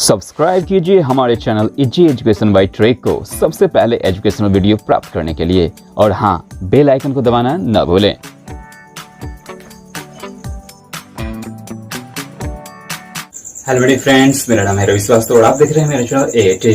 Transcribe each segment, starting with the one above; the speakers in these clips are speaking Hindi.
सब्सक्राइब कीजिए हमारे channel easy education by trek को सबसे पहले एजुकेशनल वीडियो प्राप्त करने के लिए, और हाँ, बेल आइकन को दबाना न भूलें। हेलो मेरे फ्रेंड्स, मेरा नाम है रवि श्रीवास्तव और आप देख रहे हैं मेरा channel at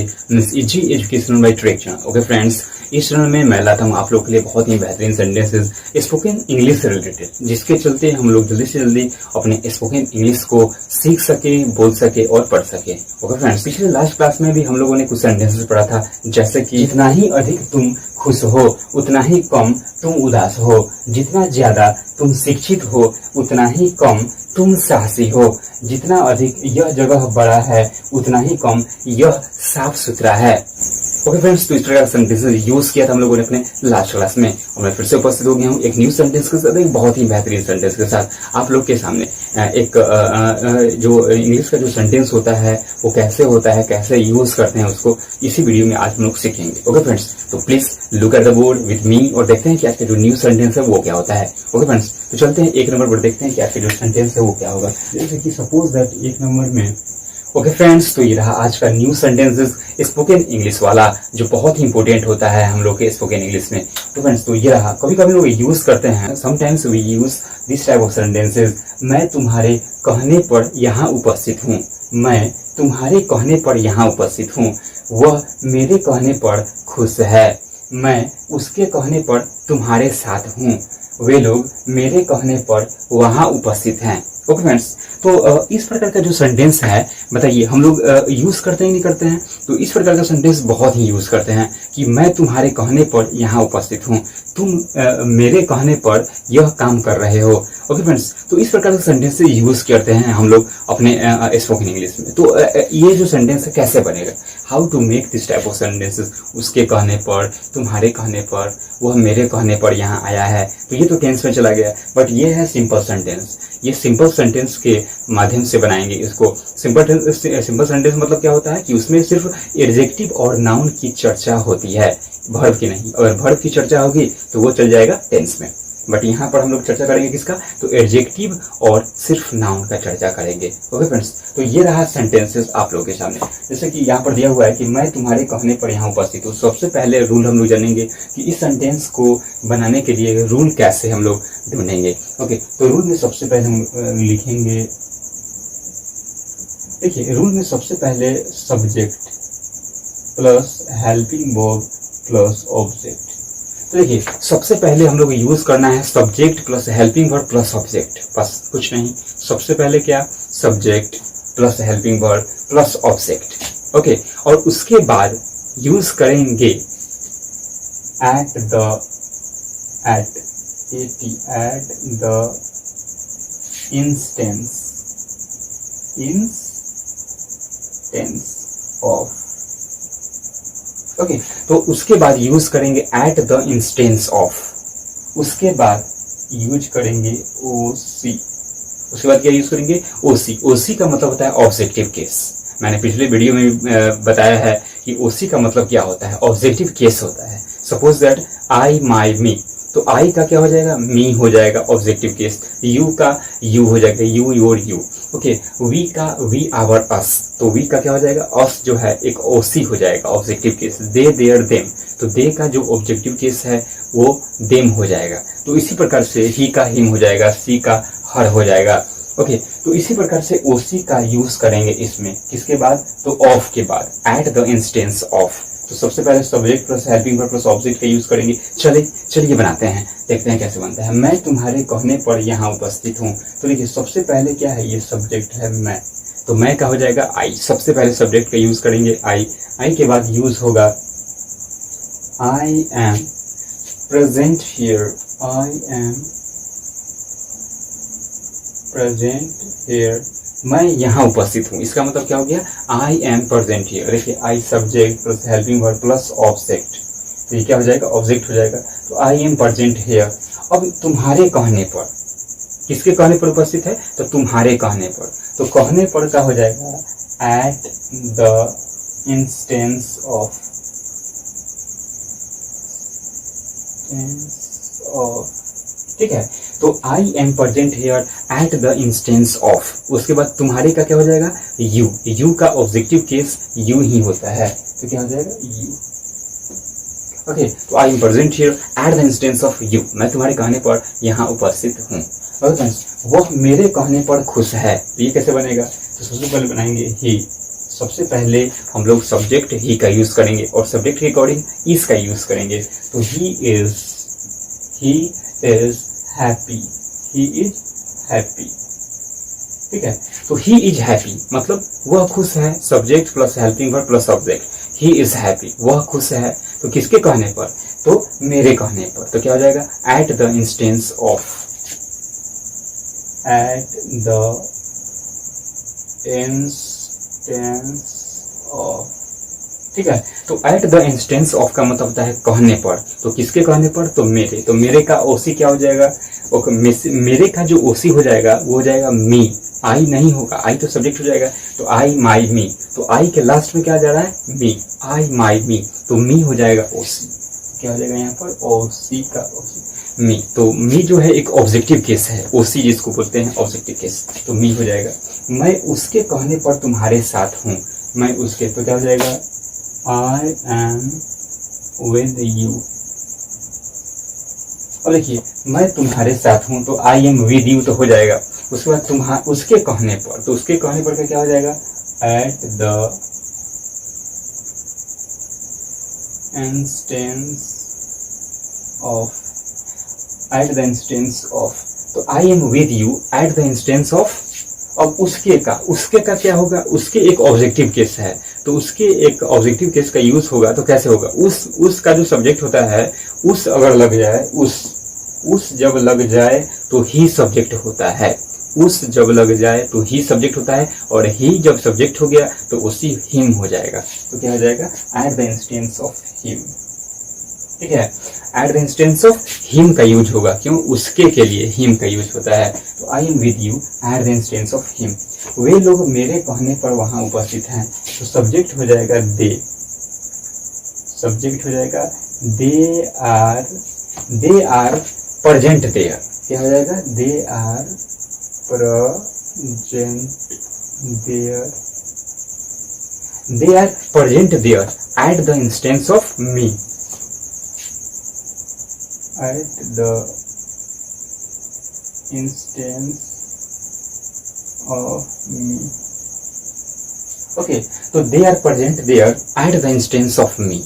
easy education by trek channel. Okay friends, इस चैनल में मैं लाता हूँ आप लोग के लिए बहुत ही बेहतरीन सेंटेंसेस स्पोकन इंग्लिश से रिलेटेड, जिसके चलते हम लोग जल्दी से जल्दी अपने स्पोकन इंग्लिश को सीख सके, बोल सके और पढ़ सके। ओके फ्रेंड्स, पिछले लास्ट क्लास में भी हम लोगों ने कुछ सेंटेंसेस पढ़ा था, जैसे कि जितना ही अधिक तुम खुश हो उतना ही कम तुम उदास हो, जितना ज्यादा तुम शिक्षित हो उतना ही कम तुम साहसी हो, जितना अधिक यह जगह बड़ा है उतना ही कम यह साफ सुथरा है। ओके फ्रेंड्स, तो इस तरह का सेंटेंस यूज किया था हम लोगों ने अपने लास्ट क्लास में, और मैं फिर से उपस्थित हो गया हूँ एक न्यू सेंटेंस के साथ, एक बहुत ही बेहतरीन सेंटेंस के साथ आप लोग के सामने। एक जो इंग्लिश का जो सेंटेंस होता है वो कैसे होता है, कैसे यूज करते हैं उसको, इसी वीडियो में आज हम लोग सीखेंगे। ओके फ्रेंड्स, तो please look at the board with me और देखते हैं कि आज का जो न्यू सेंटेंस है वो क्या होता है। ओके फ्रेंड्स, तो चलते हैं एक नंबर पर, देखते हैं कि आज का जो सेंटेंस है वो क्या होगा। जैसे कि सपोज दैट एक नंबर में, ओके फ्रेंड्स, तो ये रहा आज का न्यू सेंटेंसेस स्पोकन इंग्लिश वाला, जो बहुत ही इंपॉर्टेंट होता है हम लोग के स्पोकन इंग्लिश में। तो फ्रेंड्स, तो ये रहा, कभी कभी लोग यूज करते हैं, sometimes we use this type of sentences. मैं तुम्हारे कहने पर यहाँ उपस्थित हूँ, मैं तुम्हारे कहने पर यहाँ उपस्थित हूँ, वह मेरे कहने पर खुश है, मैं उसके कहने पर तुम्हारे साथ हूँ, वे लोग मेरे कहने पर वहाँ उपस्थित हैं। ओके फ्रेंड्स, तो इस प्रकार का जो सेंटेंस है, बताइए हम लोग यूज करते हैं नहीं करते हैं? तो इस प्रकार का सेंटेंस बहुत ही यूज करते हैं कि मैं तुम्हारे कहने पर यहाँ उपस्थित हूँ, तुम मेरे कहने पर यह काम कर रहे हो। ओके फ्रेंड्स, तो इस प्रकार के सेंटेंस से यूज करते हैं हम लोग अपने स्पोकन इंग्लिश में। तो ये जो सेंटेंस है कैसे बनेगा, how to make this type of sentences, उसके कहने पर, तुम्हारे कहने पर, वह मेरे कहने पर यहाँ आया है, तो ये तो टेंस में चला गया, बट ये है सिंपल सेंटेंस। ये सिंपल सेंटेंस के माध्यम से बनाएंगे इसको। सिंपल सेंटेंस मतलब क्या होता है कि उसमें सिर्फ एडजेक्टिव और नाउन की चर्चा होती है, वर्ब की नहीं। अगर वर्ब की चर्चा होगी तो वो चल जाएगा टेंस में, बट यहाँ पर हम लोग चर्चा करेंगे किसका, तो एडजेक्टिव और सिर्फ नाउन का चर्चा करेंगे। ओके फ्रेंड्स, तो ये रहा सेंटेंसेस आप लोगों के सामने। जैसे कि यहाँ पर दिया हुआ है कि मैं तुम्हारे कहने पर यहाँ उपस्थित हूँ। सबसे पहले रूल हम लोग जानेंगे कि इस सेंटेंस को बनाने के लिए रूल कैसे हम लोग ढूंढेंगे। ओके, तो रूल में सबसे पहले हम लिखेंगे, देखिए रूल में सबसे पहले subject plus helping verb plus object. तो देखिए सबसे पहले हम लोग यूज करना है subject plus helping verb plus object, बस कुछ नहीं। सबसे पहले क्या, subject plus helping verb plus object. Okay, और उसके बाद यूज करेंगे eight the instance of. Okay, तो उसके बाद यूज करेंगे एट द इंस्टेंस ऑफ, उसके बाद यूज करेंगे ओसी, उसके बाद क्या यूज करेंगे, ओसी। ओसी का मतलब होता है ऑब्जेक्टिव केस। मैंने पिछले वीडियो में बताया है कि ओसी का मतलब क्या होता है, ऑब्जेक्टिव केस होता है। सपोज दैट आई माई मी, तो आई का क्या हो जाएगा, मी हो जाएगा ऑब्जेक्टिव केस। यू का यू हो जाएगा, you your you. Okay, we का वी आवर अस, तो वी का क्या हो जाएगा, अस जो है एक ओसी हो जाएगा objective case. They there them, तो दे का जो ऑब्जेक्टिव केस है वो देम हो जाएगा। तो इसी प्रकार से ही का हिम हो जाएगा, सी का हर हो जाएगा। ओके, तो इसी प्रकार से ओसी का यूज करेंगे इसमें, किसके बाद, तो ऑफ के बाद, एट द इंस्टेंस ऑफ। तो सबसे पहले subject plus helping verb plus object का यूज करेंगे। चलिए बनाते हैं, देखते हैं कैसे बनता है। मैं तुम्हारे कहने पर यहाँ उपस्थित हूँ, तो देखिए सबसे पहले क्या है, ये सब्जेक्ट है मैं, तो मैं का हो जाएगा आई। सबसे पहले सब्जेक्ट का यूज करेंगे आई। आई के बाद यूज होगा आई am present here, I am present here, मैं यहाँ उपस्थित हूँ। इसका मतलब क्या हो गया, आई एम प्रेजेंट हियर। देखिए I subject plus helping verb plus object, तो ये क्या हो जाएगा, ऑब्जेक्ट हो जाएगा। तो आई एम प्रेजेंट हियर। अब तुम्हारे कहने पर, किसके कहने पर उपस्थित है, तो तुम्हारे कहने पर, तो कहने पर का हो जाएगा एट द इंस्टेंस ऑफ, ठीक है। तो I am present here at the instance of, उसके बाद तुम्हारे का क्या हो जाएगा, यू, यू का ऑब्जेक्टिव केस यू ही होता है, तो क्या हो जाएगा, यू। ओके, तो I am present here at the instance of you, मैं तुम्हारे कहने पर यहाँ उपस्थित हूँ। ओके फ्रेंड्स, वह मेरे कहने पर खुश है, तो ये कैसे बनेगा, तो सबसे पहले बनाएंगे ही। सबसे पहले हम लोग सब्जेक्ट ही का यूज करेंगे और सब्जेक्ट के अकॉर्डिंग इज का यूज करेंगे। तो ही is happy, he is happy, ठीक है। तो ही इज हैप्पी मतलब वह खुश है, subject plus helping verb plus object, he is happy, वह खुश है। तो किसके कहने पर, तो मेरे कहने पर, तो क्या हो जाएगा, at the instance of, at the instance of, ठीक है। तो एट द इंस्टेंस ऑफ का मतलब होता है कहने पर, तो किसके कहने पर, तो मेरे, तो मेरे का ओसी क्या हो जाएगा, मेरे का जो ओसी हो जाएगा वो हो जाएगा मी, आई नहीं होगा, आई तो सब्जेक्ट हो जाएगा, तो आई माई मी, तो आई के लास्ट में क्या जा रहा है, मी, आई माई मी, तो मी हो जाएगा ओसी, क्या हो जाएगा यहाँ पर, ओसी का ओसी, मी। तो मी जो है एक ऑब्जेक्टिव केस है, ओसी जिसको बोलते हैं ऑब्जेक्टिव केस, तो मी हो जाएगा। मैं उसके कहने पर तुम्हारे साथ हूँ, मैं उसके, तो क्या हो जाएगा, आई एम विद यू। और देखिए मैं तुम्हारे साथ हूं, तो आई एम विद यू तो हो जाएगा। उसके बाद उसके कहने पर, तो उसके कहने पर क्या हो जाएगा, at the instance of, at the instance of, तो I am with you at the instance of. अब उसके का क्या होगा, उसके एक ऑब्जेक्टिव केस है, तो उसके एक ऑब्जेक्टिव केस का यूज होगा, तो कैसे होगा, उस का जो सब्जेक्ट होता है, उस अगर लग जाए, उस जब लग जाए तो ही सब्जेक्ट होता है, उस जब लग जाए तो ही सब्जेक्ट होता है, और ही जब सब्जेक्ट हो गया तो उसी हिम हो जाएगा, तो क्या हो जाएगा, at the instance of him, ठीक है। Eight the instance of him का यूज होगा, क्यों, उसके के लिए हिम का यूज होता है, तो I am with you at the instance of him. वे लोग मेरे कहने पर वहां उपस्थित हैं, तो सब्जेक्ट हो जाएगा दे, सब्जेक्ट हो जाएगा दे आर प्रेजेंट देयर, क्या हो जाएगा, they are present there, they are present there at the instance of me, at the instance of me. Okay, तो they are present there at the instance of me.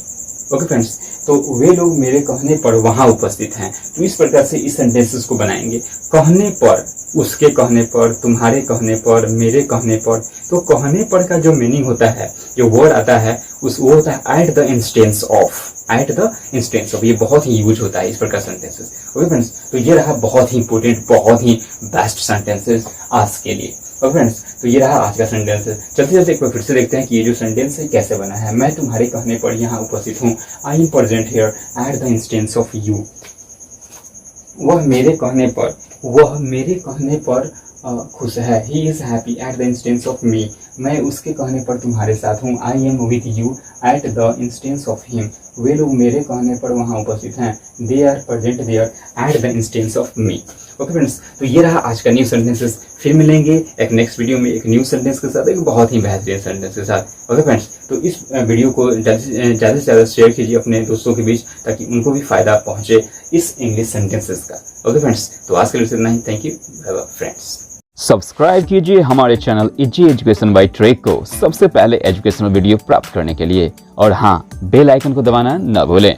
Okay friends, तो वे लोग मेरे कहने पर वहां उपस्थित हैं। तो इस प्रकार से इस सेंटेंसेस को बनाएंगे, कहने पर, उसके कहने पर, तुम्हारे कहने पर, मेरे कहने पर। तो कहने पर का जो मीनिंग होता है, जो वर्ड आता है, वो होता है eight the instance of, at the instance of. ये बहुत ही यूज होता है इस प्रकार सेंटेंसेस। ओके फ्रेंड्स, तो ये रहा बहुत ही इंपोर्टेंट, बहुत ही बेस्ट सेंटेंसेस आज के लिए। ओके फ्रेंड्स, तो ये रहा आज का सेंटेंस। चलते चलते एक बार फिर से देखते हैं कि ये जो सेंटेंस है कैसे बना है। मैं तुम्हारे कहने पर यहाँ उपस्थित हूँ, I am present here at the instance of you. वह मेरे कहने पर खुश है, he is happy at the instance of me. मैं उसके कहने पर तुम्हारे साथ हूँ, I am with you at the instance of him. वे लोग मेरे कहने पर वहाँ उपस्थित हैं, they are present there at the instance of me. Okay friends, तो ये रहा आज का न्यू सेंटेंसेस। फिर मिलेंगे एक नेक्स्ट वीडियो में एक न्यू सेंटेंस के साथ, एक बहुत ही बेहतरीन सेंटेंस के साथ। ओके फ्रेंड्स, तो इस वीडियो को ज़्यादा से ज़्यादा शेयर कीजिए अपने दोस्तों के बीच, ताकि उनको भी फायदा पहुंचे इस इंग्लिश सेंटेंसेस का। ओके फ्रेंड्स, तो आज के लिए इतना ही। Thank you, bye bye friends. Subscribe कीजिए हमारे channel easy education by trek को सबसे पहले एजुकेशनल वीडियो प्राप्त करने के लिए, और हाँ, बेल आइकन को दबाना न भूलें।